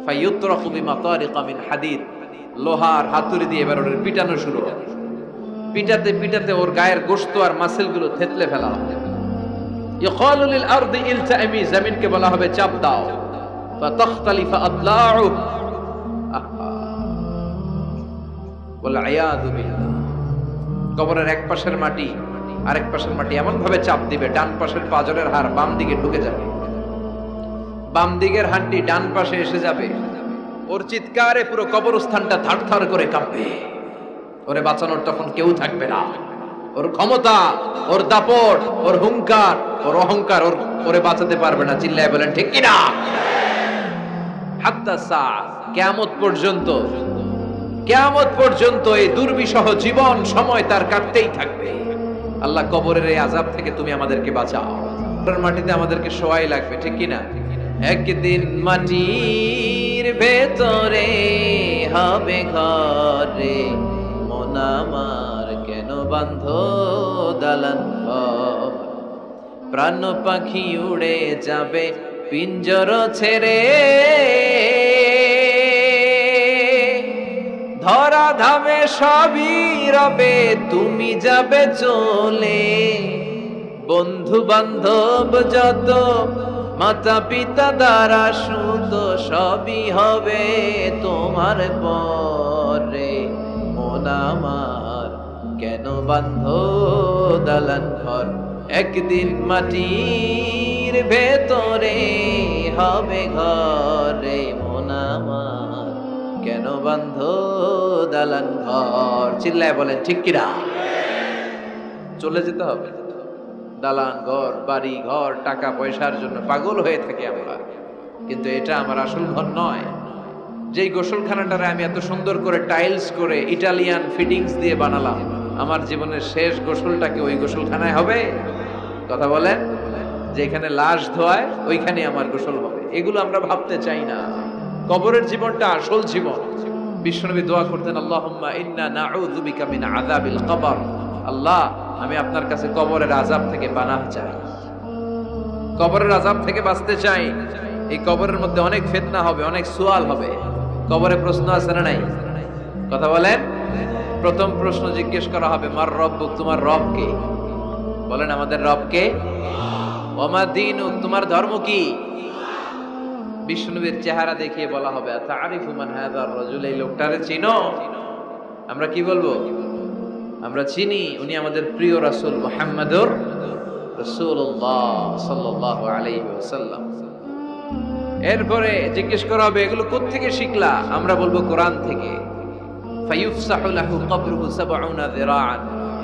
ফায়ুতরাকু বিমাতারিকা মিন হাদিদ, লোহার হাতুড়ি দিয়ে এবার ওর পিটানো শুরু হবে। পিটাতে পিটাতে ওর গায়ের গোশত আর মাসেলগুলো থেতলে ফেলা হবে। ইকালু লিল আরদি ইলতাইমি, জমিনকে বলা হবে চাপ দাও। ফাতাখতালিফা আদলাউ, ওয়াল আয়াযু বিল্লাহ। কবরের এক পাশের মাটি আরেক পাশের মাটি এমন ভাবে চাপ দিবে, ডান পাশের পাজরের হাড় বাম দিকে ঢুকে যাবে, বাম দিকের হাড্ডি ডান পাশে এসে যাবে। ওর চিৎকারে পুরো কবরস্থানটা থারথার করে কাঁপবে। ওরে বাঁচানোর তখন কেউ থাকবে না। ওর ক্ষমতা, ওর দাপট, ওর হুঙ্কার, ওর অহংকার ওরে বাঁচাতে পারবে না। চিল্লায় বলেন ঠিক কিনা? হাত্তা সা, কিয়ামত পর্যন্ত, কিয়ামত পর্যন্ত এই দুর্বিষহ জীবন সময় তার কাটতেই থাকবে। আল্লাহ, কবরের এই আযাব থেকে তুমি আমাদেরকে বাঁচাও। মাটিতে আমাদেরকে শোয়াই লাগবে, ঠিক কিনা? একদিন মাটির ভেতরে হবে ঘরে, মন আমার কেন বান্ধ দালান ঘর। প্রাণ পাখি উড়ে যাবে পিঞ্জর ছেড়ে, ধরা ধামে সবই রবে তুমি যাবে চলে। বন্ধু বান্ধব যত, মাতা পিতা দ্বারা সুত, সবই হবে তোমার পরে। মন আমার কেন বান্ধ দালান ঘর, একদিন মাটির ভেতরে হবে ঘরে। মন আমার কেন বান্ধ দালান ঘর। চিল্লায় বলেন ঠিক কিনা? চলে যেতে হবে। দালান ঘর, বাড়ি ঘর, টাকা পয়সার জন্য পাগল হয়ে থাকি আমরা, কিন্তু এটা আমার আসল ঘর নয়। যেই গোসলখানাটারে আমি এত সুন্দর করে টাইলস করে ইটালিয়ান ফিটিংস দিয়ে বানালাম, আমার জীবনের শেষ গোসলটাকে ওই গোসলখানায় হবে? কথা বলেন। যেখানে লাশ ধোয়ায় ওইখানে আমার গোসল হবে, এগুলো আমরা ভাবতে চাই না। কবরের জীবনটা আসল জীবন। বিশ্বনবী দোয়া করতেন, আল্লাহুম্মা ইন্না নাউযু বিকা মিন আযাবিল কবর। আল্লাহ, আমি আপনার কাছে কবরের আযাব থেকে পানাহ চাই, কবরের আযাব থেকে বাঁচতে চাই। এই কবরের মধ্যে অনেক ফিতনা হবে, অনেক সুয়াল হবে। কবরে প্রশ্ন আছে না নাই? কথা বলেন। প্রথম প্রশ্ন জিজ্ঞেস করা হবে, মার রব্বুক, তোমার রব কে? বলেন, আমাদের রব কে? ওমা দীনুক, তোমার ধর্ম কি? বিশ্বনবীর চেহারা দেখিয়ে বলা হবে, আতারিফু মান হাযার রাজুল, এই লোকটারে চিনো? আমরা কি বলবো? আমরা চিনি, উনি আমাদের প্রিয় রাসূল মুহাম্মদুর রাসূলুল্লাহ সাল্লাল্লাহু আলাইহি ওয়াসাল্লাম। এরপরে জিজ্ঞেস করা হবে, এগুলো কোত্থেকে শিখলা? আমরা বলবো কোরআন থেকে। ফায়ুফসাহু লাহু কবরুহু ৭০ যিরাআন।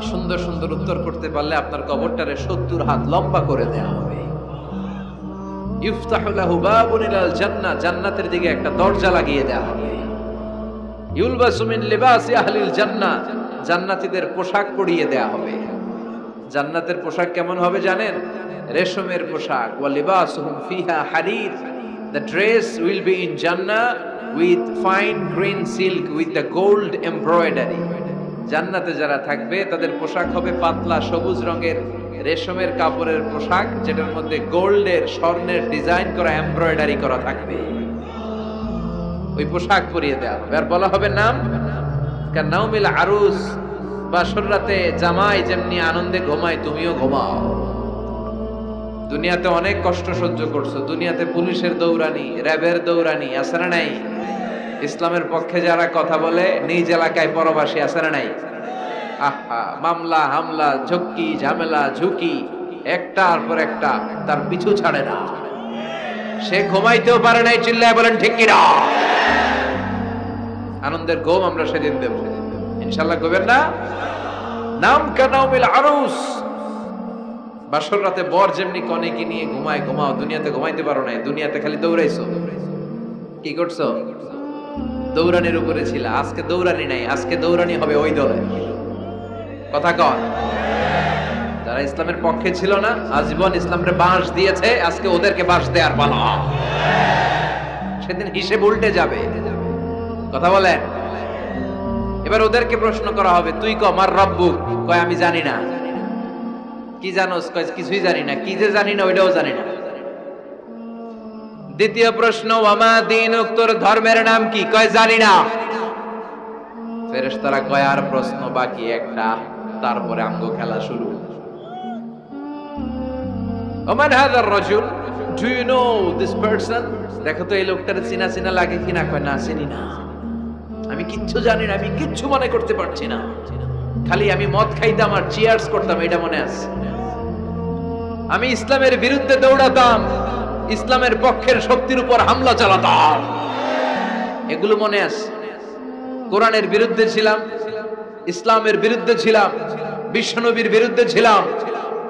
সুন্দর সুন্দর উত্তর করতে পারলে আপনার কবরটারে ৭০ হাত লম্বা করে দেয়া হবে। ইফতাহু লাহু বাবুন ইলাল জান্নাহ, জান্নাতের দিকে একটা দরজা লাগিয়ে দেয়া হবে। ইউলবাসু মিন লিবাসি আহলিল জান্নাহ, জান্নাতীদের পোশাক পরিয়ে দেয়া হবে। জান্নাতের পোশাক কেমন হবে জানেন? রেশমের পোশাক। ওয়া লিবাসুহুম ফিহা হারির, the dress will be in Jannah with fine green silk with the gold embroidery. জান্নাতে যারা থাকবে তাদের পোশাক হবে পাতলা সবুজ রঙের রেশমের কাপড়ের পোশাক, যেটার মধ্যে গোল্ডের, স্বর্ণের ডিজাইন করা, এমব্রয়ডারি করা থাকবে। ওই পোশাক পরিয়ে দেওয়া হবে। আর বলা হবে নাম কান্নাউমিল আরুস, বাসর রাতে জামাই যেমনি আনন্দে ঘুমায় তুমিও ঘুমাও। দুনিয়াতে অনেক কষ্ট সহ্য করছো, দুনিয়াতে পুলিশের দৌড়ানি, র্যাবের দৌড়ানি, আছে না নাই? ইসলামের পক্ষে যারা কথা বলে নিজ এলাকায় পরবাসী, আছে না নাই? আহা, মামলা হামলা, ঝক্কি ঝামেলা, ঝুঁকি একটার পর একটা, তার পিছু ছাড়ে না। সে ঘুমাইতেও পারে নাই। চিল্লায় বলেন ঠিক কিনা? আনন্দের ঘুম আমরা সেদিন দেব ইনশাআল্লাহ। ঘুমেন না? নাম কানাউমিল আরুস, বাসর রাতে বর যেমনি কনেকে নিয়ে ঘুমায় ঘুমাও। দুনিয়াতে ঘুমাইতে পারো নাই, দুনিয়াতে খালি দৌড়াইছো। কি করছো? দৌড়ানির উপরে ছিল। আজকে দৌড়ানি নাই, আজকে দৌড়ানি হবে ওই দলে। কথা কন। যারা ইসলামের পক্ষে ছিল না, আজীবন ইসলামরে বাঁশ দিয়েছে, আজকে ওদেরকে বাঁশ দেয়ার পালা। সেদিন হিসেব উল্টে যাবে। কথা বলেন। এবার ওদেরকে প্রশ্ন করা হবে, তুই ক মার রব্বুক? কয় আমি জানি না। কি জানোস? কয় কিছুই জানি না। কি যে জানি না ওইটাও জানি না। দ্বিতীয় প্রশ্ন, ওয়ামা দীনুক, তোর ধর্মের নাম কি? কয় জানি না। ফেরেশতারা কয় আর প্রশ্ন বাকি একটা, তারপরে আমগো খেলা শুরু। ওমান হাযার রাজুল, do you know this person? দেখো তো এই লোকটার চিনা চিনা লাগে কিনা। কয় না, চিনি না, আমি কিচ্ছু জানি না, আমি কিচ্ছু মনে করতে পারছি না, খালি আমি মদ খাইতাম আর চিয়ার্স করতাম, এটা মনে আছে। আমি ইসলামের বিরুদ্ধে দৌড়াতাম, ইসলামের পক্ষের শক্তির উপর হামলা চালাতাম, এগুলো মনে আছে। কোরআনের বিরুদ্ধে ছিলাম, ইসলামের বিরুদ্ধে ছিলাম, বিশ্বনবীর বিরুদ্ধে ছিলাম,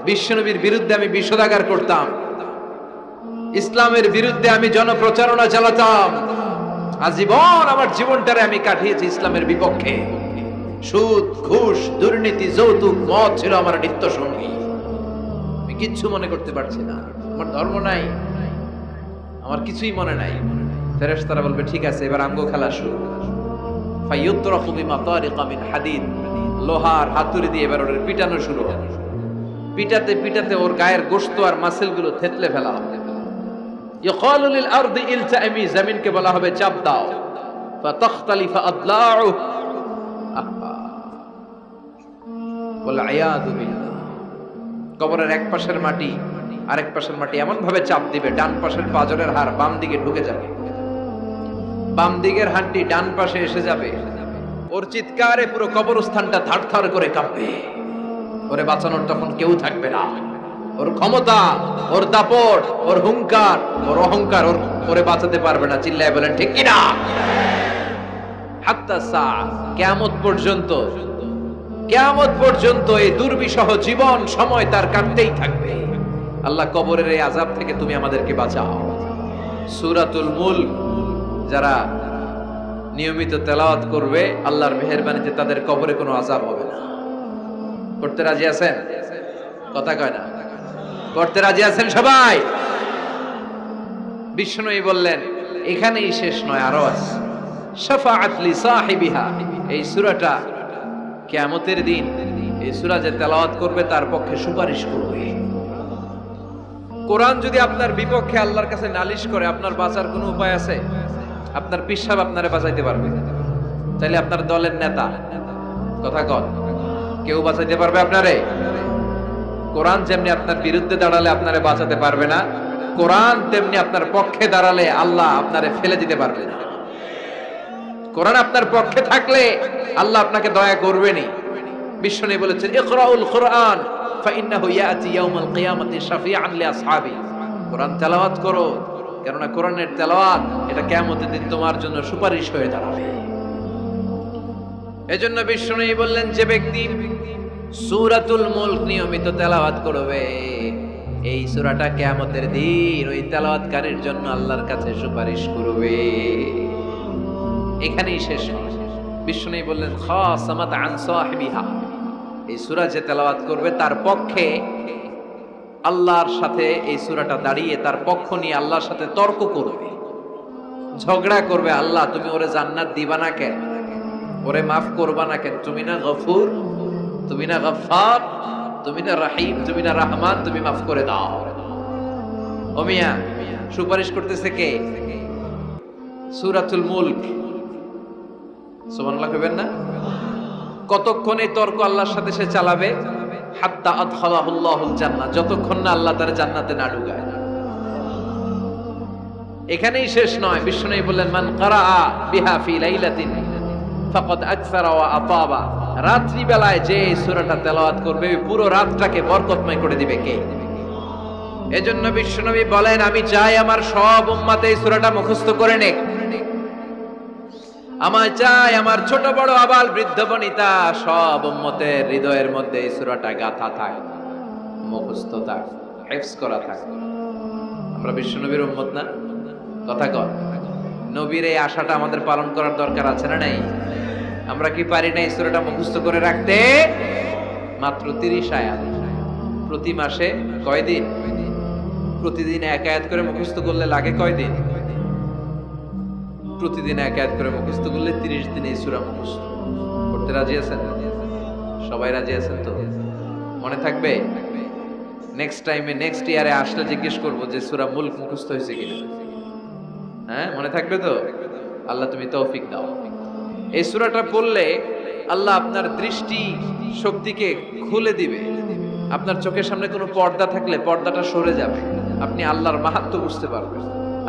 বিশ্বনবীর বিরুদ্ধে আমি বিষোদাগার করতাম, ইসলামের বিরুদ্ধে আমি জনপ্রচারণা চালাতাম। আজীবন আমার জীবনটারে আমি কাটিয়েছি ইসলামের বিপক্ষে। সুদ, ঘুষ, দুর্নীতি, যৌতুক, মদ ছিল আমার নিত্য সঙ্গী। আমি কিচ্ছু মনে করতে পারছি না, আমার ধর্ম নাই, আমার কিছুই মনে নাই। ফেরেশতারা বলবে ঠিক আছে, এবার আমগো খেলা শুরু। ফায়ুতরাকু বিমাতারিকা মিন হাদিদ, লোহার হাতুড়ি দিয়ে এবার ওর পিটানো শুরু হবে। পিটাতে পিটাতে ওর গায়ের গোশত আর মাসেলগুলো থেতলে ফেলা হবে। ইয়কালু লিল আরদি ইলতাইমি, জমিনকে বলা হবে চাপ দাও। ফাতাখতালিফু আদলাউ, ওয়াল আয়াযু বিল্লাহ। কবরের এক পাশের মাটি আরেক পাশের মাটি এমন ভাবে চাপ দিবে, ডান পাশের পাজরের হাড় বাম দিকে ঢুকে যাবে, বাম দিকের হাড়টি ডান পাশে এসে যাবে। ওর চিৎকারে পুরো কবরস্থানটা থারথার করে কাঁপবে। ওরে বাঁচানোর তখন কেউ থাকবে না। ওর ক্ষমতা, ওর দাপট, ওর হুঙ্কার, ওর অহংকার ওরে বাঁচাতে পারবে না। চিল্লায় বলেন ঠিক কিনা? হাত্তা সা, কিয়ামত পর্যন্ত, কিয়ামত পর্যন্ত এই দুর্বিষহ জীবন সময় তার কাটতেই থাকবে। আল্লাহ, কবরের এই আযাব থেকে তুমি আমাদেরকে বাঁচাও। সূরাতুল মুলক যারা নিয়মিত তেলাওয়াত করবে, আল্লাহর মেহেরবানিতে তাদের কবরে কোনো আযাব হবে না। করতে রাজি আছেন? কথা কয় না, করতে রাজি আছেন সবাই? বিষ্ণুই বললেন এখানেই শেষ নয়, আরো আছে। শাফাআত লি সাহিবিহা, এই সূরাটা কিয়ামতের দিন এই সূরা যে তেলাওয়াত করবে তার পক্ষে সুপারিশ করবে। কোরআন যদি আপনার বিপক্ষে আল্লাহর কাছে নালিশ করে, আপনার বাঁচার কোনো উপায় আছে? আপনার পিসাব আপনারে বাঁচাইতে পারবে? তাইলে আপনার দলের নেতা, কথা কন, কেউ বাঁচাইতে পারবে আপনারে? কোরআন যেমনি আপনার বিরুদ্ধে দাঁড়ালে আপনারে বাঁচাতে পারবে না, কোরআন তেমনি আপনার পক্ষে দাঁড়ালে আল্লাহ আপনারে ফেলে দিতে পারবে না। কোরআন আপনার পক্ষে থাকলে আল্লাহ আপনাকে দয়া করবেনই। বিশ্বনবী বলেছেন ইকরাউল কুরআন ফাইন্নাহু ইয়াতি ইয়াউমাল কিয়ামাতি শাফিআন লিআসহাবি। কোরআন তেলাওয়াত করো, কেননা কোরআনের তেলাওয়াত এটা কিয়ামতের দিন তোমার জন্য সুপারিশ হয়ে দাঁড়াবে। এজন্য বিশ্বনবী বললেন যে ব্যক্তি সূরাতুল মুলক নিয়মিত তেলাওয়াত করবে, এই সূরাটা কিয়ামতের দিন ওই তেলাওয়াতকারীর জন্য আল্লাহর কাছে সুপারিশ করবে। এখানেই শেষ নয়, বিশ্বনবী বললেন খাসামাত আন সাহিবিহা, এই সূরা যে তেলাওয়াত করবে তার পক্ষে আল্লাহর সাথে এই সূরাটা দাঁড়িয়ে তার পক্ষ নিয়ে আল্লাহর সাথে তর্ক করবে, ঝগড়া করবে। আল্লাহ, তুমি ওরে জান্নাত দিবা না কেন? ওরে মাফ করবা না কেন? তুমি না গফুর, তুমি না গফফার, তুমি না রহিম, তুমি না রহমান, তুমি মাফ করে দাও। ও মিয়া, সুপারিশ করতেছে কে? সূরাতুল মুলক। সুবহানাল্লাহ কইবেন না? কতক্ষণ এই তর্ক আল্লাহর সাথে সে চালাবে? হাত্তা আদখালাহুল্লাহুল জান্নাহ, যতক্ষণ না আল্লাহ তার জান্নাতে না ঢুকায়। এখানেই শেষ নয়, বিশ্বনবী বললেন মান ক্বারাআ বিহা ফি লাইলাতিন ফাকাদ আকসারা ওয়া আতাবা, রাত্রি বেলায় যে সূরাটা তেলাওয়াত করবে পুরো রাতটাকে বরকতময় করে দিবে কে? এজন্য বিশ্বনবী বলেন আমি চাই আমার সব উম্মত এই সূরাটা মুখস্থ করে নেক। আমার চাই আমার ছোট বড় আবাল বৃদ্ধ বনিতা সব উম্মতের হৃদয়ের মধ্যে এই সূরাটা গাঁথা থাক, মুখস্থ থাক, হিফজ করা থাক। আমরা বিশ্বনবীর উম্মত না? কথা কর। নবীর এই আশাটা আমাদের পালন করার দরকার আছে না নাই? আমরা কি পারি না এই সূরাটা মুখস্থ করে রাখতে? মাত্র 30 আয়াত, প্রতি মাসে কয়দিন? প্রতিদিন এক আয়াত করে মুখস্থ করলে লাগে কয়দিন? প্রতিদিন এক আয়াত করে মুখস্থ করলে 30 দিনে এই সূরা মুখস্থ করতে রাজি আছেন? সবাই রাজি আছেন তো? মনে থাকবে? নেক্সট টাইমে নেক্সট ইয়ারে আসলে জিজ্ঞেস করবো যে সূরা মুলক মুখস্থ হয়েছে কিনা। হ্যাঁ, মনে থাকবে তো? আল্লাহ তুমি তৌফিক দাও। এই সূরাটা পড়লে আল্লাহ আপনার দৃষ্টি শক্তিকে খুলে দিবে। আপনার চোখের সামনে কোনো পর্দা থাকলে পর্দাটা সরে যাবে। আপনি আল্লাহর মাহাত্ম্য বুঝতে পারবেন,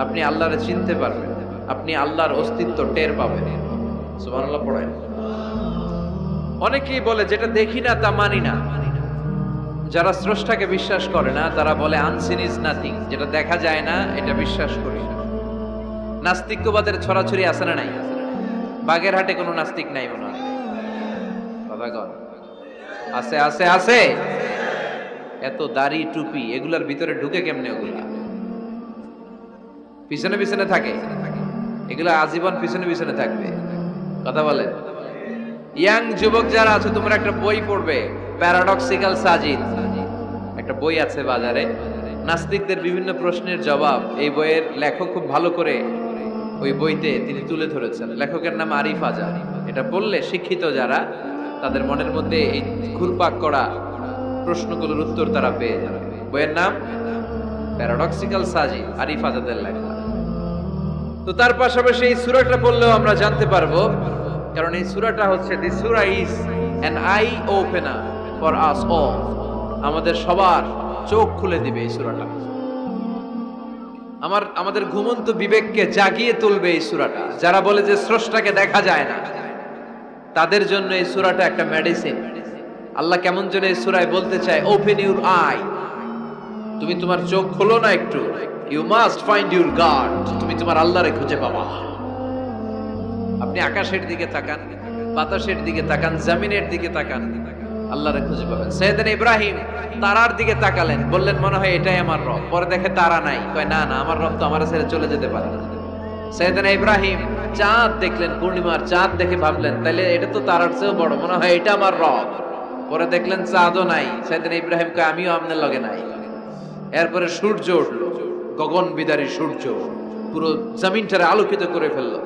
আপনি আল্লাহরে চিনতে পারবেন, আপনি আল্লাহর অস্তিত্ব টের পাবেন। সুবহানাল্লাহ পড়েন। অনেকেই বলে যেটা দেখি না তা মানি না। যারা স্রষ্টাকে বিশ্বাস করে না তারা বলে আনসিন ইজ নাথিং, যেটা দেখা যায় না এটা বিশ্বাস করি না। নাস্তিক্যবাদের ছড়াছড়ি আছে না নাই? বাগেরহাটে কোনো নাস্তিক নাই মনে হয়? বাবা গণ আছে আছে আছে। এত দাড়ি টুপি এগুলার ভিতরে ঢুকে কেমনে? ওগুলা পিছনে পিছনে থাকে, এগুলা আজীবন পিছনে পিছনে থাকবে। কথা বলেন। ইয়াং যুবক যারা আছে তোমরা একটা বই পড়বে, প্যারাডক্সিক্যাল সাজিদ, একটা বই আছে বাজারে, নাস্তিকদের বিভিন্ন প্রশ্নের জবাব। এই বইয়ের লেখক খুব ভালো করে ওই বইতে তিনি তুলে ধরেছেন। লেখকের নাম আরিফ আজাদ। এটা পড়লে শিক্ষিত যারা তাদের মনের মধ্যে এই ঘুরপাক করা প্রশ্নগুলোর উত্তর তারা পেয়ে যাবে। বইয়ের নাম প্যারাডক্সিক্যাল সাজিদ, আরিফ আজাদের লেখা। তো তার পাশাপাশি এই সূরাটা পড়লেও আমরা জানতে পারবো, কারণ এই সূরাটা হচ্ছে the surah is an eye opener for us all. আমাদের সবার চোখ খুলে দিবে এই সূরাটা। আমাদের ঘুমন্ত বিবেককে জাগিয়ে তুলবে এই সূরাটা। যারা বলে যে স্রষ্টাকে দেখা যায় না তাদের জন্য এই সূরাটা একটা মেডিসিন। আল্লাহ কেমন যেন এই সূরায় বলতে চায়, ওপেন ইউর আই, তুমি তোমার চোখ খোলো না একটু। You must find your God, তুমি তোমার আল্লাহরে খুঁজে পাবা। আপনি আকাশের দিকে তাকান, বাতাসের দিকে তাকান, জমিনের দিকে তাকান, আল্লাহরে খুঁজে পাবেন। সাইয়েদনা ইব্রাহিম তারার দিকে তাকালেন, বললেন মনে হয় এটাই আমার রব। পরে দেখে তারা নাই, কয় না না, আমার রব তো আমার ছেড়ে চলে যেতে পারে না। সাইয়েদনা ইব্রাহিম চাঁদ দেখলেন, পূর্ণিমার চাঁদ দেখে ভাবলেন তাইলে এটা তো তারার চেয়েও বড়, মনে হয় এটা আমার রব। পরে দেখলেন চাঁদও নাই। সাইয়েদনা ইব্রাহিম কয় আমিও আপনার লগে নাই। এরপরে সূর্য উঠলো, গগন বিদারী সূর্য পুরো জমিনটারে আলোকিত করে ফেললো।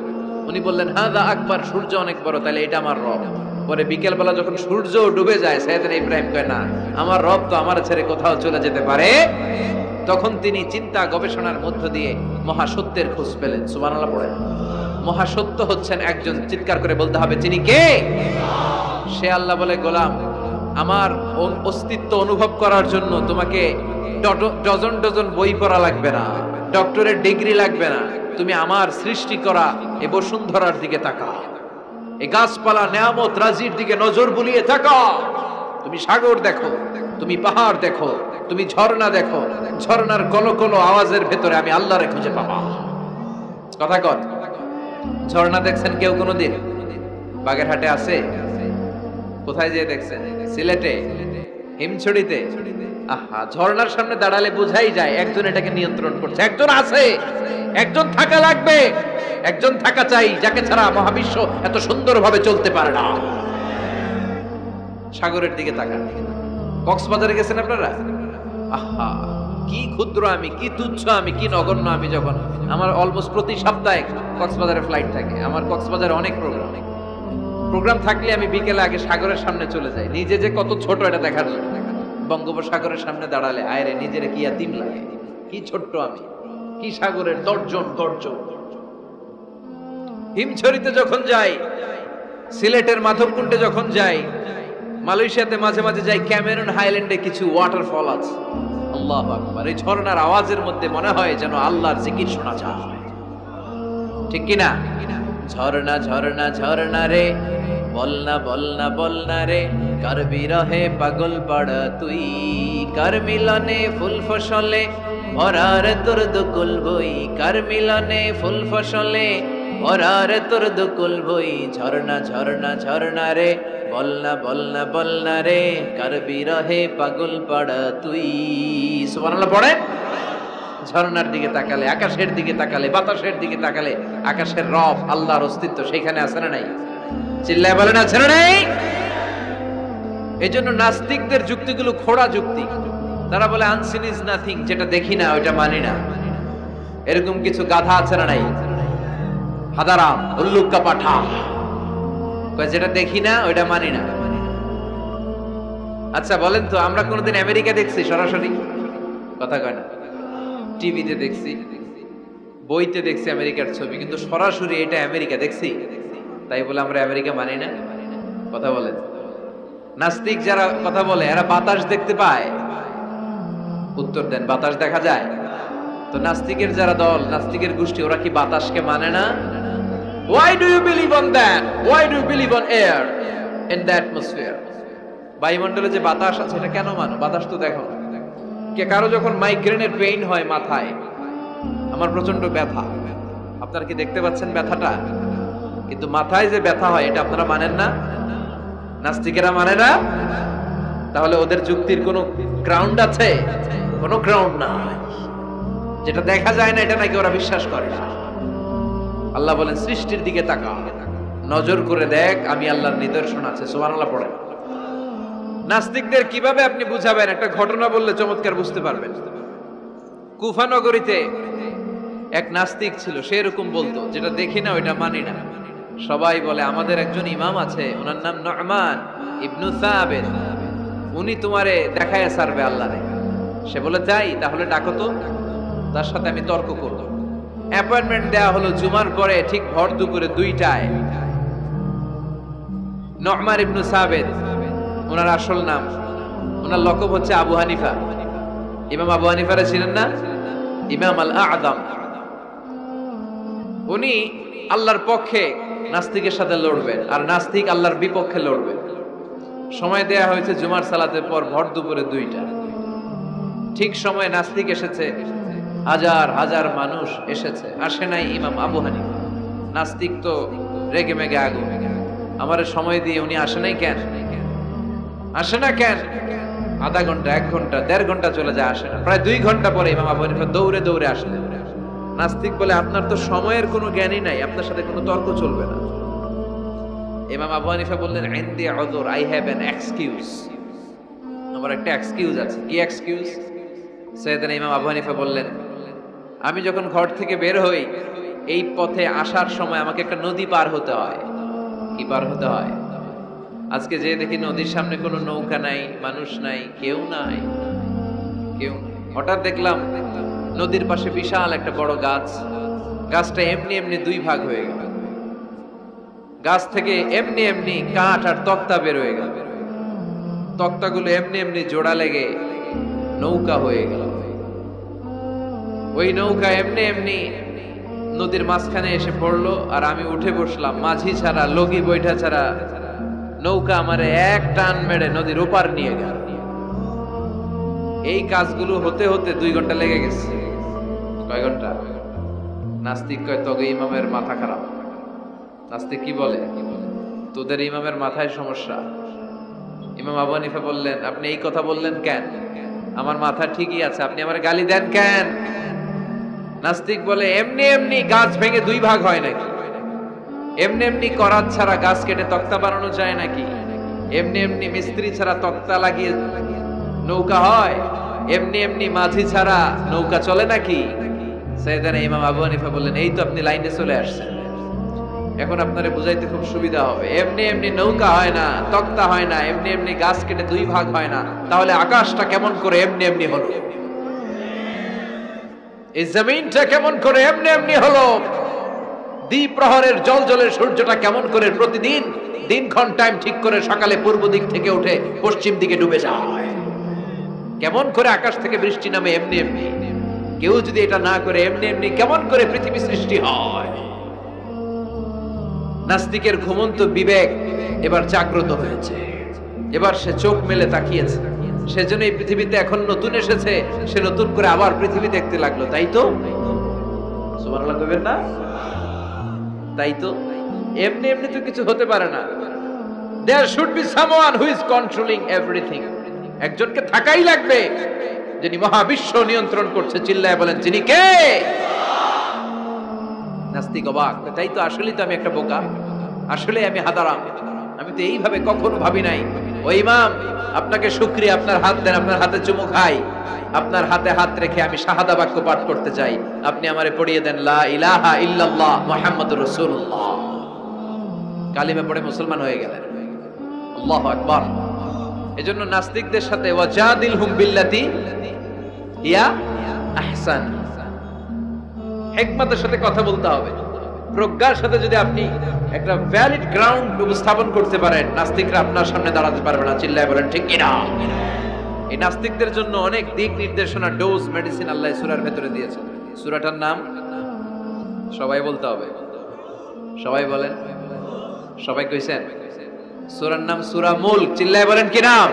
উনি বললেন হাদা আকবার, সূর্য অনেক বড়, তাহলে এটা আমার রব। পরে বিকেল বেলা যখন সূর্য ডুবে যায়, সাইয়েদনা ইব্রাহিম কয় না, আমার রব তো আমার ছেড়ে কোথাও চলে যেতে পারে। তখন তিনি চিন্তা গবেষণার মধ্য দিয়ে মহাসত্যের খোঁজ পেলেন। সুবহানাল্লাহ পড়েন। মহাসত্য হচ্ছেন একজন, চিৎকার করে বলতে হবে তিনি কে? সে আল্লাহ বলে, গোলাম আমার অস্তিত্ব অনুভব করার জন্য তোমাকে ডজন ডজন বই পড়া লাগবে না, ডক্টরের ডিগ্রি লাগবে না। তুমি আমার সৃষ্টি করা এই বসুন্ধরার দিকে তাকাও, এই গাছপালা নেয়ামত রাজির দিকে নজর বুলিয়ে তাকাও। তুমি সাগর দেখো, তুমি পাহাড় দেখো, তুমি ঝর্ণা দেখো, ঝর্ণার কলকল আওয়াজের ভেতরে আমি আল্লাহরে খুঁজে পাবা। কথা কন। ঝর্ণা দেখছেন কেউ কোনোদিন? বাগেরহাটে আছে? কোথায় যেয়ে দেখছেন? সিলেটে, হিমছড়িতে। আহা, ঝর্ণার সামনে দাঁড়ালে বোঝাই যায় একজন এটাকে নিয়ন্ত্রণ করছে। একজন আছে, একজন থাকা লাগবে, একজন থাকা চাই যাকে ছাড়া মহাবিশ্ব এত সুন্দরভাবে চলতে পারে না। সাগরের দিকে তাকান। কক্সবাজারে গেছেন আপনারা? আহা, কি ক্ষুদ্র আমি, কি তুচ্ছ আমি, কি নগণ্য আমি। যখন আমার অলমোস্ট প্রতি সপ্তাহে কক্সবাজারে ফ্লাইট থাকে, আমার কক্সবাজারে অনেক প্রোগ্রাম থাকলে আমি বিকেলে আগে সাগরের সামনে চলে যাই, নিজে যে কত ছোট এটা দেখার জন্য। বঙ্গোপসাগরের সামনে দাঁড়ালে আয়রে নিজের কি ইয়াতিম লাগে, কি ছোট্ট আমি, কি সাগরের তর্জন গর্জন। হিমছড়িতে যখন যাই, সিলেটের মাধবকুণ্ডে যখন যাই, মালয়েশিয়াতে মাঝে মাঝে যাই, ক্যামেরন হাইল্যান্ডে কিছু ওয়াটারফল আছে। আল্লাহু আকবার, এই ঝর্ণার আওয়াজের মধ্যে মনে হয় যেন আল্লাহর জিকির শোনা যায়, ঠিক কি না? ঝর্ণা ঝর্ণা ঝর্ণা রে, বলনা বলনা বলনা রে, কার বিরহে পাগল পাড়া তুই, কার মিলনে ফুল ফসলে ভরার তোর দুকুল বই, কার মিলনে ফুল ফসলে ভরার তোর দুকুল বই। ঝর্ণা ঝর্ণা ঝর্ণা রে, বলনা বলনা বলনা রে, কার বিরহে পাগল পাড়া তুই। সুবহানাল্লাহ পড়েন। ঝর্ণার দিকে তাকালে, আকাশের দিকে তাকালে, বাতাসের দিকে তাকালে আকাশের রব আল্লাহর অস্তিত্ব সেখানে আছে না নাই? চিল্লায় বলেন আছে না নাই? এই জন্য নাস্তিকদের যুক্তিগুলো খোড়া যুক্তি। তারা বলে আনসিন ইজ নাথিং, যেটা দেখি না ওইটা মানি না। এরকম কিছু গাধা আছে না নাই? হাদারাম, উল্লুক্কা পাঠা, যেটা দেখি না ওইটা মানি না। আচ্ছা বলেন তো, আমরা কোনোদিন আমেরিকা দেখছি সরাসরি? কথা কয় না। টিভিতে দেখছি, বইতে দেখছি আমেরিকার ছবি, কিন্তু সরাসরি এটা আমেরিকা দেখছি, তাই বলে আমরা আমেরিকা মানি না? কথা বলেন। নাস্তিক যারা কথা বলে এরা বাতাস দেখতে পায়? উত্তর দেন, বাতাস দেখা যায়? তো নাস্তিকের যারা দল, নাস্তিকের গোষ্ঠী, ওরা কি বাতাসকে মানে না? Why do you believe on that? Why do you believe on air in the atmosphere? বায়ুমণ্ডলে যে বাতাস আছে এটা কেন মানো? বাতাস তো দেখো। কে কারো যখন মাইগ্রেনের পেইন হয় মাথায়, আমার প্রচন্ড ব্যথা, আপনারা কি দেখতে পাচ্ছেন ব্যথাটা? কিন্তু মাথায় যে ব্যথা হয় এটা আপনারা মানেন না, নাস্তিকেরা মানে না। তাহলে ওদের যুক্তির কোনো গ্রাউন্ড আছে? কোনো গ্রাউন্ড নাই। যেটা দেখা যায় না এটা নাকি ওরা বিশ্বাস করে না। আল্লাহ বলেন সৃষ্টির দিকে তাকা, নজর করে দেখ, আমি আল্লাহর নিদর্শন আছে। সুবহানাল্লাহ পড়েন। নাস্তিকদের কিভাবে আপনি বুঝাবেন? একটা ঘটনা বললে চমৎকার বুঝতে পারবেন। কুফা নগরীতে এক নাস্তিক ছিল, সে এরকম বলতো, যেটা দেখি না ওইটা মানি না। সবাই বলে আমাদের একজন ইমাম আছে, ওনার নাম নু'মান ইবনু সাবিত, উনি তোমারে দেখায় ছাড়বে আল্লাহরে। সে বলে তাই, তাহলে ডাকো তো, তার সাথে আমি তর্ক করব। অ্যাপয়েন্টমেন্ট দেওয়া হলো জুমার পরে ঠিক ভর দুপুরে 2টায়। নু'মান ইবনু সাবিত ওনার আসল নাম, ওনার লকব হচ্ছে আবু হানিফা। ইমাম আবু হানিফারা ছিলেন না, ইমাম আল আযম। উনি আল্লাহর পক্ষে নাস্তিকের সাথে লড়বেন, আর নাস্তিক আল্লাহর বিপক্ষে লড়বেন। সময় দেয়া হয়েছে জুমার সালাতের পর ভর দুপুরে 2টা। ঠিক সময় নাস্তিক এসেছে, হাজার হাজার মানুষ এসেছে, আসে নাই ইমাম আবু হানিফা। নাস্তিক তো রেগে মেগে আগুন, আমার সময় দিয়ে উনি আসে নাই কেন? আসে না কেন? আধা ঘন্টা, 1 ঘন্টা, 1.5 ঘন্টা চলে যায়, আসে না। প্রায় 2 ঘন্টা পরে ইমাম আবু হানিফা দৌড়ে দৌড়ে আসলেন। নাস্তিক বলে আপনার তো সময়ের কোনো জ্ঞানই নাই, আপনার সাথে কোনো তর্ক চলবে না। ইমাম আবু হানিফা বললেন ইনদি উযর, আই হ্যাভ অ্যান এক্সকিউজ, আমার একটা এক্সকিউজ আছে। কি এক্সকিউজ? সাইয়েদনা ইমাম আবু হানিফা বললেন, আমি যখন ঘর থেকে বের হই, এই পথে আসার সময় আমাকে একটা নদী পার হতে হয়। কি পার হতে হয়? আজকে যে দেখি নদীর সামনে কোনো নৌকা নাই, মানুষ নাই, কেউ নাই, কেউ নাই। হঠাৎ দেখলাম নদীর পাশে বিশাল একটা বড় গাছ, গাছটা এমনি এমনি 2 ভাগ হয়ে গেল। গাছ থেকে এমনি এমনি কাঠ আর তক্তা বের হয়ে গেল, তক্তাগুলো এমনি এমনি জোড়া লেগে নৌকা হয়ে গেল। ওই নৌকা এমনি এমনি নদীর মাঝখানে এসে পড়লো, আর আমি উঠে বসলাম। মাঝি ছাড়া, লগি বৈঠা ছাড়া নৌকা আমারে এক টান মেরে নদীর ওপার নিয়ে গেল। এই কাজগুলো হতে হতে 2 ঘন্টা লেগে গেছে। কয় ঘন্টা? নাস্তিক কয় তবে ইমামের মাথা খারাপ। নাস্তিক কি বলে? তোদের ইমামের মাথায় সমস্যা। ইমাম আবু হানিফা বললেন, আপনি এই কথা বললেন কেন? আমার মাথা ঠিকই আছে, আপনি আমার গালি দেন কেন? নাস্তিক বলে এমনি এমনি গাছ ভেঙে 2 ভাগ হয় নাকি? এমনি এমনি করাত ছাড়া গাছ কেটে তক্তা বানানো যায় নাকি? এমনি এমনি মিস্ত্রি ছাড়া তক্তা লাগিয়ে নৌকা হয়? এমনি এমনি মাঝি ছাড়া নৌকা চলে নাকি? সাইয়েদনা ইমাম আবু হানিফা বললেন, এই তো আপনি লাইনে চলে আসছেন, এখন আপনারে বুঝাইতে খুব সুবিধা হবে। এমনি এমনি নৌকা হয় না, তক্তা হয় না, এমনি এমনি গাছ কেটে 2 ভাগ হয় না, তাহলে আকাশটা কেমন করে এমনি এমনি হলো? এই জমিনটা কেমন করে এমনি এমনি হলো? দ্বিপ্রহরের জলজলের সূর্যটা কেমন করে প্রতিদিন দিনক্ষণ টাইম ঠিক করে সকালে পূর্ব দিক থেকে উঠে পশ্চিম দিকে ডুবে যায়? কেমন করে আকাশ থেকে বৃষ্টি নামে এমনি এমনি? কেউ যদি এটা না করে এমনি এমনি কেমন করে পৃথিবী সৃষ্টি হয়? নাস্তিকের ঘুমন্ত বিবেক এবার জাগ্রত হয়েছে, এবার সে চোখ মেলে তাকিয়েছে। সেজন্য এই পৃথিবীতে এখন নতুন এসেছে, সে নতুন করে আবার পৃথিবী দেখতে লাগলো। তাই তো? সুবহানাল্লাহ কইবেন না? তাই তো? এমনি এমনি তো কিছু হতে পারে না। There should be someone who is controlling everything. একজনকে থাকাই লাগবে যিনি মহাবিশ্ব নিয়ন্ত্রণ করছে। চিল্লায় বলেন, যিনি কে? নাস্তিক অবাক, তাই তো, আসলেই তো আমি একটা বোকা, আসলে আমি হাদারাম, আমি তো এইভাবে কখনো ভাবি নাই। ও ইমাম, আপনাকে শুকরিয়া, আপনার হাত দেন, আপনার হাতে চুমু খাই, আপনার হাতে হাত রেখে আমি শাহাদা বাক্য পাঠ করতে চাই, আপনি আমারে পড়িয়ে দেন লা ইলাহা ইল্লাল্লাহ মুহাম্মাদুর রাসূলুল্লাহ। কালিমা পড়ে মুসলমান হয়ে গেলেন। আল্লাহু আকবার। এজন্য নাস্তিকদের সাথে ওয়াজাদিলহুম বিল্লাতি হিয়া আহসান, হিকমতের সাথে কথা বলতে হবে। প্রজ্ঞার সাথে যদি আপনি একটা ভ্যালিড গ্রাউন্ড উপস্থাপন করতে পারেন, নাস্তিকরা আপনার সামনে দাঁড়াতে পারবে না। চিল্লায় বলেন ঠিক কিনা? এই নাস্তিকদের জন্য অনেক দিক নির্দেশনা, ডোজ, মেডিসিন আল্লাহ সূরার ভেতরে দিয়েছেন। সূরাটার নাম সবাই বলতে হবে। সবাই বলেন, সবাই কইছেন? সূরার নাম সূরা মুলক। চিল্লায় বলেন কি নাম?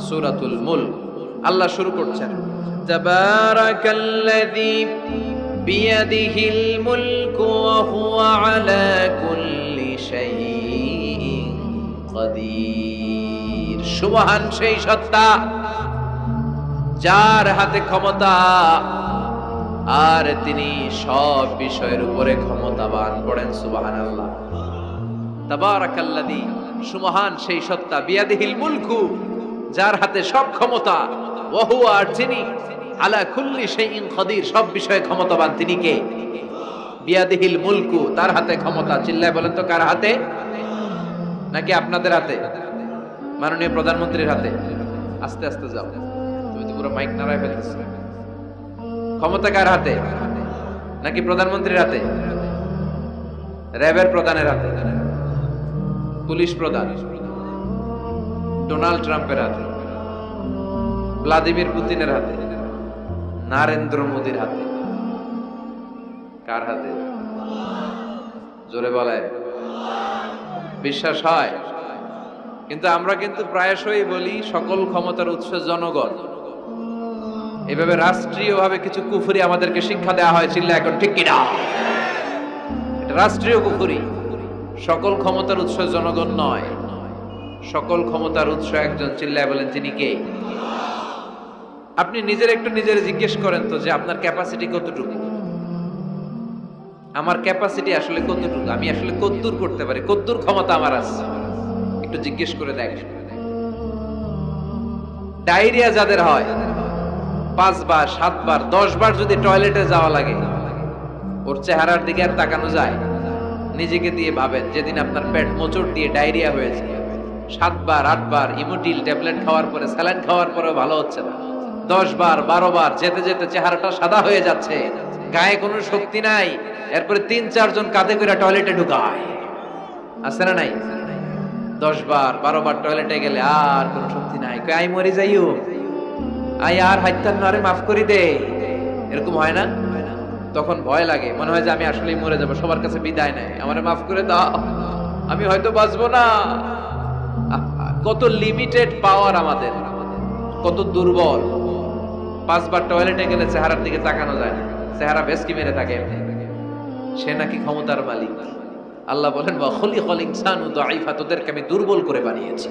সূরাতুল মুলক। আল্লাহ শুরু করছেন, তাবারাকাল্লাযী বিয়াদিহিল মুলকু ওয়া হুয়া আলা কুল্লি শাইইন কাদির। সুবহান সেই সত্তা যার হাতে ক্ষমতা আর তিনি সব বিষয়ের উপরে ক্ষমতাবান। পড়েন সুবহানাল্লাহ। তাবারাকাল্লাযী, সুবহান সেই সত্তা, বিয়াদিহিল মুলকু, যার হাতে সব ক্ষমতা, ওয়া হুয়া, আর তিনি, আলা কুল্লি শাইইন কাদির, সব বিষয়ে ক্ষমতাবান। তিনি কে? বিয়াদিহিল মুলকু, তার হাতে ক্ষমতা। চিল্লায় বলেন তো কার হাতে? নাকি আপনাদের হাতে? মাননীয় প্রধানমন্ত্রীর হাতে? আস্তে আস্তে যাও, তুমি তো পুরো মাইক নাড়ায় ফেলতেছ। ক্ষমতা কার হাতে? নাকি প্রধানমন্ত্রীর হাতে? র্যাবের প্রধানের হাতে? পুলিশ প্রধান? ডোনাল্ড ট্রাম্পের হাতে? ভ্লাদিমির পুতিনের হাতে? নরেন্দ্র মোদির হাতে? কার হাতে? জোরে বলেন। বিশ্বাস হয়? কিন্তু আমরা কিন্তু প্রায়শই বলি সকল ক্ষমতার উৎস জনগণ। এভাবে রাষ্ট্রীয়ভাবে কিছু কুফরি আমাদেরকে শিক্ষা দেওয়া হয়। চিল্লা এখন ঠিক কিনা? এটা রাষ্ট্রীয় কুফরি। সকল ক্ষমতার উৎস জনগণ নয়, সকল ক্ষমতার উৎস একজন। চিল্লায় বলেন তিনি কে? আপনি নিজের একটু নিজের জিজ্ঞেস করেন তো যে আপনার ক্যাপাসিটি কতটুকু? আমার ক্যাপাসিটি আসলে কতটুকু? আমি আসলে কতদূর করতে পারি? কতদূর ক্ষমতা আমার আছে? একটু জিজ্ঞেস করে দেখ। ডায়রিয়া যাদের হয়, 5 বার 7 বার 10 বার যদি টয়লেটে যাওয়া লাগে, ওর চেহারার দিকে আর তাকানো যায়? নিজেকে দিয়ে ভাবেন, যেদিন আপনার পেট মোচড় দিয়ে ডায়রিয়া হয়েছে, 7 বার 8 বার ইমোটিল ট্যাবলেট খাওয়ার পরে, স্যালাইন খাওয়ার পরেও ভালো হচ্ছে না, 10 বার 12 বার যেতে যেতে চেহারাটা সাদা হয়ে যাচ্ছে, গায়ে কোনো শক্তি নাই, এরপরে 3-4 জন কাঁধে করে টয়লেটে ঢুকায়, আছে না নাই? 10 বার 12 বার টয়লেটে গেলে আর কোনো শক্তি নাই, কই আই মরে যাইও, আই আর হাইতান নারে মাফ করি দে, এরকম হয় না? তখন ভয় লাগে, মনে হয় যে আমি আসলেই মরে যাব, সবার কাছে বিদায় নেয়, আমারে মাফ করে দাও, আমি হয়তো বাঁচবো না। কত লিমিটেড পাওয়ার আমাদের, কত দুর্বল। 5 বার টয়লেটে গেলে চেহারার দিকে তাকানো যায় না, চেহারা ভেস্কি মেরে থাকে। সে নাকি ক্ষমতার মালিক। আল্লাহ বলেন, ওয়া খুলিকাল ইনসানু দাঈফা, তোদেরকে আমি দুর্বল করে বানিয়েছি।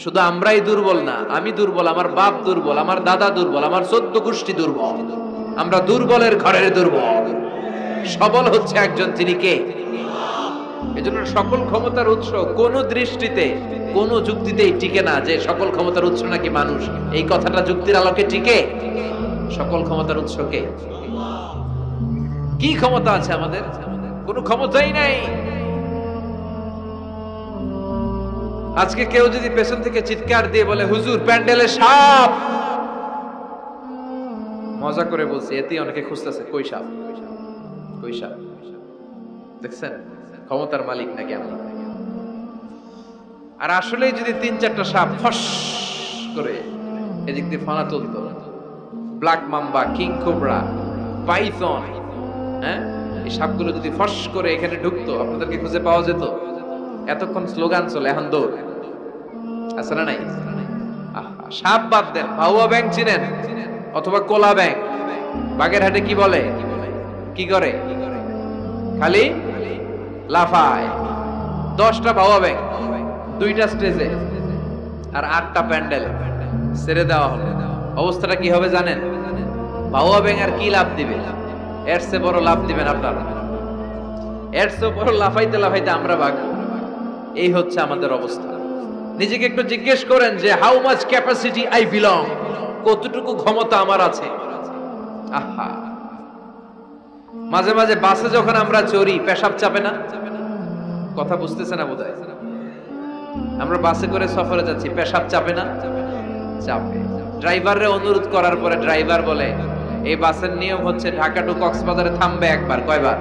শুধু আমরাই দুর্বল না, আমি দুর্বল, আমার বাপ দুর্বল, আমার দাদা দুর্বল, আমার 14 গোষ্ঠী দুর্বল। আমরা দুর্বলের ঘরের দুর্বল। সবল হচ্ছে একজন, তিনি কে? এজন্য সকল ক্ষমতার উৎস কোন দৃষ্টিতে, কোন যুক্তিতেই টিকে না যে সকল ক্ষমতার উৎস নাকি মানুষ। এই কথাটা যুক্তির আলোকে টিকে? সকল ক্ষমতার উৎস কে? কি ক্ষমতা আছে আমাদের? কোনো ক্ষমতাই নাই। আজকে কেউ যদি পেছন থেকে চিৎকার দিয়ে বলে, হুজুর প্যান্ডেলে সাপ, মজা করে বলছি, এতেই অনেকে খুঁজতেছে কই সাপ, কই সাপ। দেখছেন ক্ষমতার মালিক নাকি আমরা? আর আসলে যদি 3-4টা সাপ ফস করে এদিক দিয়ে ফানা তুলতো, black mamba, king cobra, python, হ্যাঁ, এই সাপগুলো যদি ফস করে এখানে ঢুকতো, আপনাদেরকে খুঁজে পাওয়া যেত? এতক্ষণ স্লোগান চলে, এখন দৌড়। আছে না নাই? সাপ বাদ দেন, ভাউয়া ব্যাংক চিনেন? অথবা কোলা ব্যাংক? বাগেরহাটে কি বলে, কি করে? খালি লাফায়। 10টা ভাউয়া ব্যাংক, 2টা স্টেজে আর 8টা প্যান্ডেল ছেড়ে দেওয়া হলো। অবস্থাটা কি হবে জানেন? ভাউয়া ব্যাংক আর কি লাভ দিবে? এর চেয়ে বড় লাভ দিবেন আপনারা, এর চেয়ে বড় লাফাইতে লাফাইতে আমরা ভাগবো। এই হচ্ছে আমাদের অবস্থা। নিজেকে একটু জিজ্ঞেস করেন যে how much capacity I belong, কতটুকু ক্ষমতা আমার আছে। আহা, মাঝে মাঝে বাসে যখন আমরা চড়ি, পেশাব চাপে না? কথা বুঝতেছে না বোধহয়। আমরা বাসে করে সফরে যাচ্ছি, পেশাব চাপে না? চাপে। ড্রাইভাররে অনুরোধ করার পরে ড্রাইভার বলে, এই বাসের নিয়ম হচ্ছে ঢাকা টু কক্সবাজারে থামবে একবার, কয়বার?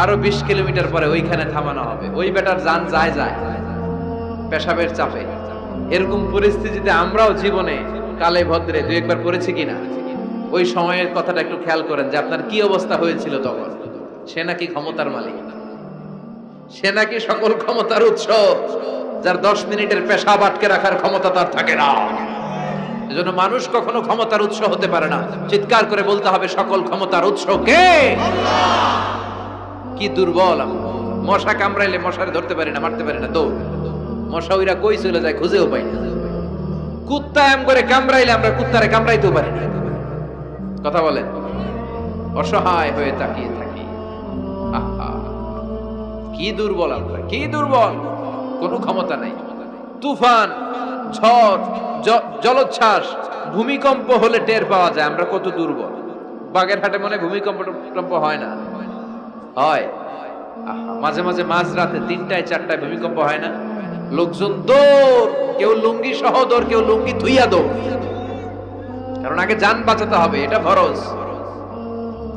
আরো 20 কিলোমিটার পরে ওইখানে থামানো হবে। ওই বেটার যান যায় পেশাবের চাপে। এরকম পরিস্থিতিতে আমরাও জীবনে কালে ভদ্রে দুই একবার পড়েছি কিনা? ওই সময়ের কথাটা একটু খেয়াল করেন যে আপনার কি অবস্থা হয়েছিল তখন। সে নাকি ক্ষমতার মালিক, সে নাকি সকল ক্ষমতার উৎস, যার 10 মিনিটের পেশাব আটকে রাখার ক্ষমতা তার থাকে না। এজন্য মানুষ কখনো ক্ষমতার উৎস হতে পারে না। চিৎকার করে বলতে হবে, সকল ক্ষমতার উৎস কে? কি দুর্বল আমরা। মশা কামড়াইলে মশারে ধরতে পারি না, মারতে পারি না, দৌড়। মশা ওইরা কই চলে যায় খুঁজেও পাই না। কুত্তা এম করে কামড়াইলে আমরা কুত্তারে কামড়াইতেও পারি না। কথা বলেন, অসহায় হয়ে তাকিয়ে থাকি। আহা, কি দুর্বল আমরা, কি দুর্বল। কোনো ক্ষমতা নাই। তুফান, ঝড়, জলোচ্ছ্বাস, ভূমিকম্প হলে টের পাওয়া যায় আমরা কত দুর্বল। বাগেরহাটে মনে ভূমিকম্প হয় না? হয়। মাঝে মাঝে মাঝরাতে 3টায় 4টায় ভূমিকম্প হয় না? লোকজন দৌড়, কেউ লুঙ্গি সহ দৌড়, কেউ লুঙ্গি ধুইয়া দৌড়, কারণ আগে জান বাঁচাতে হবে, এটা ফরজ।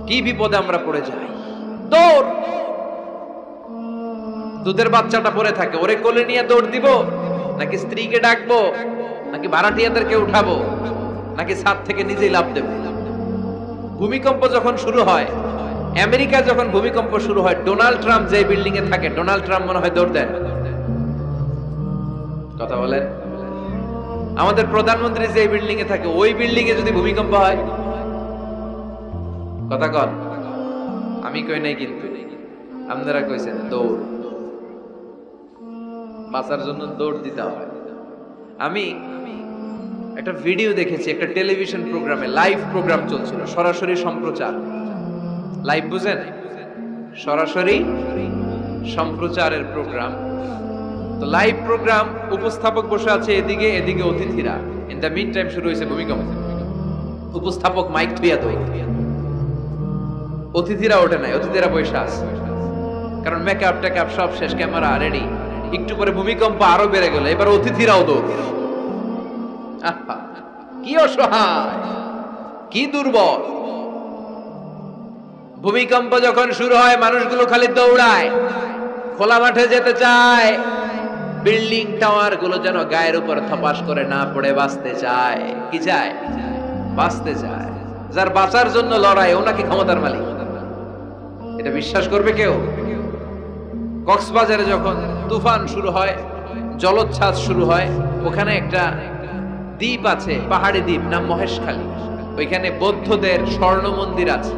কি বিপদে আমরা পড়ে যাই, দৌড়। দুধের বাচ্চাটা পড়ে থাকে, ওরে কোলে নিয়ে দৌড় দিব, নাকি স্ত্রীকে ডাকবো, নাকি ভাড়াটিয়াদেরকে উঠাবো, নাকি ছাদ থেকে নিজেই লাফ দেব? ভূমিকম্প যখন শুরু হয়, আমেরিকা যখন ভূমিকম্প শুরু হয়, ডোনাল্ড ট্রাম্প যে বিল্ডিং এ থাকে, ডোনাল্ড ট্রাম্প মনে হয় দৌড় দেন। কথা বলেন, আমাদের প্রধানমন্ত্রী যে বিল্ডিং এ থাকে, ওই বিল্ডিং এ যদি ভূমিকম্প হয়, কথা কন, আমি কই নাই কিন্তু, আপনারা কইছেন দৌড়। বাঁচার জন্য দৌড় দিতে হয়। আমি একটা ভিডিও দেখেছি, একটা টেলিভিশন প্রোগ্রামে, লাইভ প্রোগ্রাম চলছিল, সরাসরি সম্প্রচার। লাইভ বুঝেন? সরাসরি সম্প্রচারের প্রোগ্রাম। তো লাইভ প্রোগ্রাম, উপস্থাপক বসে আছে এদিকে, এদিকে অতিথিরা। ইন দ্য মিন টাইম শুরু হয়েছে ভূমিকম্প। উপস্থাপক মাইক থুইয়া দই, অতিথিরা ওঠে নাই, অতিথিরা বসে আছে, কারণ মেকআপ টেকআপ সব শেষ, ক্যামেরা রেডি। একটু পরে ভূমিকম্প আরো বেড়ে গেল, এবার অতিথিরাও দৌড়। কি অসহায়, কি দুর্বল। ভূমিকম্প যখন শুরু হয়, মানুষগুলো খালি দৌড়ায়, খোলা মাঠে যেতে চায়। বিল্ডিং টাওয়ার গুলো যেন গায়ের উপর থপাস করে না পড়ে বাঁচতে চায়। কি চায়? বাঁচতে চায়। যার বাঁচার জন্য লড়াই, ও নাকি ক্ষমতার মালিক। এটা বিশ্বাস করবে কেউ? কক্সবাজারে যখন তুফান শুরু হয়, জলোচ্ছ্বাস শুরু হয়, ওখানে একটা দ্বীপ আছে, পাহাড়ি দ্বীপ, নাম মহেশখালী। ওইখানে বৌদ্ধদের স্বর্ণ মন্দির আছে।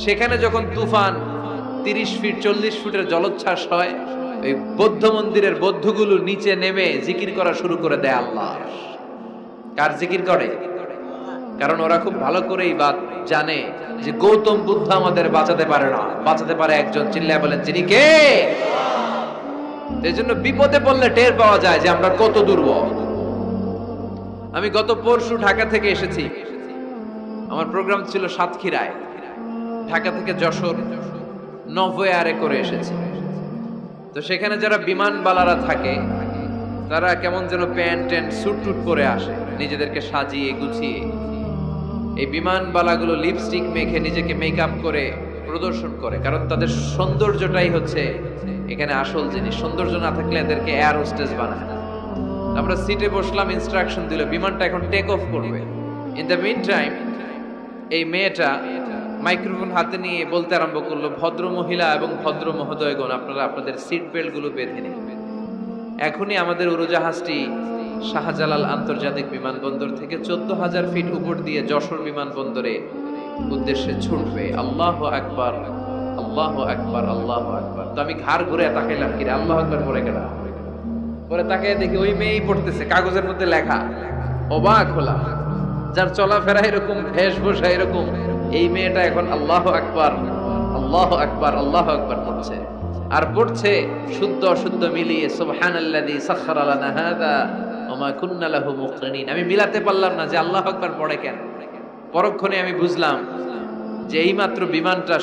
সেখানে যখন তুফান 30 ফিট 40 ফুটের জলোচ্ছ্বাস হয়, ওই বৌদ্ধ মন্দিরের বৌদ্ধগুলো নিচে নেমে জিকির করা শুরু করে দেয় আল্লাহ। কার জিকির করে? কারণ ওরা খুব ভালো করেই জানে যে গৌতম বুদ্ধ আমাদের বাঁচাতে পারে না, বাঁচাতে পারে একজন। চিল্লায় বলেন, যিনি কে? এই জন্য বিপদে পড়লে টের পাওয়া যায় যে আমরা কত দুর্বল। আমি গত পরশু ঢাকা থেকে এসেছি, আমার প্রোগ্রাম ছিল সাতক্ষীরায়। ঢাকা থেকে যশোর নভোয়ারে করে এসেছি। তো সেখানে যারা বিমানবালারা থাকে, তারা কেমন যেন প্যান্ট ট্যান্ট স্যুট টুট পরে আসে, নিজেদেরকে সাজিয়ে গুছিয়ে। এই বিমানবালাগুলো লিপস্টিক মেখে নিজেকে মেকআপ করে প্রদর্শন করে, কারণ তাদের সৌন্দর্যটাই হচ্ছে এখানে আসল জিনিস। সৌন্দর্য না থাকলে এদেরকে এয়ার হোস্টেস বানায়। আমরা সিটে বসলাম, ইনস্ট্রাকশন দিল বিমানটা এখন টেক অফ করবে। ইন দ্য মিন টাইম এই মেয়েটা মাইক্রোফোন হাতে নিয়ে বলতে আরম্ভ করলো, ভদ্র মহিলা এবং ভদ্র মহোদয়গণ, আপনারা আপনাদের সিট বেল্ট গুলো বেঁধে নিন। এখনই আমাদের উড়োজাহাজটি শাহজালাল আন্তর্জাতিক বিমানবন্দর থেকে 14,000 ফিট উপর দিয়ে যশোর বিমানবন্দরে উদ্দেশ্যে ছুটবে। আল্লাহু আকবার, আল্লাহু আকবার, আল্লাহু আকবার। তো আমি ঘাড় ঘুরে তাকাইলাম, কি রে আল্লাহু আকবার পড়ে গেলাম। পরে তাকিয়ে দেখি ওই মেয়েই পড়তেছে, কাগজের মধ্যে লেখা। অবাক হলাম, যার চলাফেরা এরকম, বেশভূষা এরকম, এই মেয়েটা এখন আল্লাহু আকবার, আল্লাহু আকবার, আল্লাহু আকবার পড়ছে। আর পড়ছে শুদ্ধ অশুদ্ধ মিলিয়ে, সুবহানাল্লাযী সাখখারা লানা হাযা ওয়া মা কুন্না লাহু মুকরিনিন। আমি মিলাতে পারলাম না যে আল্লাহু আকবার পড়ে কেন। পরক্ষণে আমি বুঝলাম যে এইমাত্র বিমানটা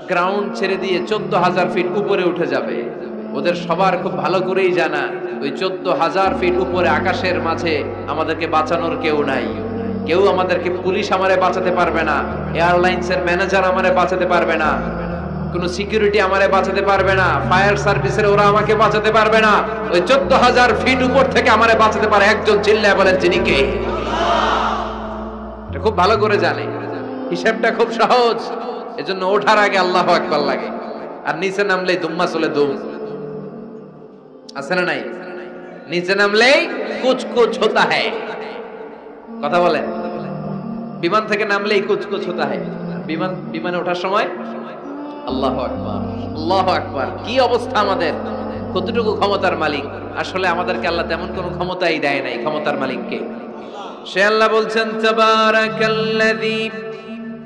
গ্রাউন্ড ছেড়ে দিয়ে 14,000 ফিট উপরে উঠে যাবে। ওদের সবার খুব ভালো করেই জানা, ওই 14,000 ফিট উপরে আকাশের মাঝে আমাদেরকে বাঁচানোর কেউ নাই। কেউ আমাদেরকে, পুলিশ আমারে বাঁচাতে পারবে না, এয়ারলাইন্সের ম্যানেজার আমারে বাঁচাতে পারবে না, কোন সিকিউরিটি আমারে বাঁচাতে পারবে না, ফায়ার সার্ভিসের ওরা আমাকে বাঁচাতে পারবে না। ওই 14,000 ফিট উপর থেকে আমারে বাঁচাতে পারে একজন, চিল্লায় বলেন যিনি কে? এটা খুব ভালো করে জানে, হিসাবটা খুব সহজ। এজন্য ওঠার আগে আল্লাহু আকবার লাগে, আর নিচে নামলেই দুম্মা চলে দুম। আছে না নাই? নিচে নামলেই কুছ কুছ হোতা হ্যায়। কথা বলেন, বিমান থেকে নামলেই কুছ কুছ হোতা হ্যায়। বিমানে ওঠার সময় আল্লাহু আকবার, আল্লাহু আকবার। কি অবস্থা আমাদের, কতটুকু ক্ষমতার মালিক। আসলে আমাদেরকে আল্লাহ তেমন কোনো ক্ষমতাই দেয় নাই, ক্ষমতার মালিককে সে আল্লাহ বলছেন, তাবারাকাল্লাযী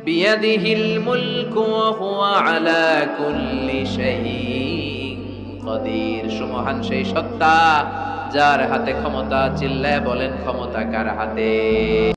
বিয়াদিহিল মুলকু ওয়া হুয়া আলা কুল্লি শাইইন কাদির। সুমহান সেই সত্তা যার হাতে ক্ষমতা। চিল্লায় বলেন ক্ষমতা কার হাতে?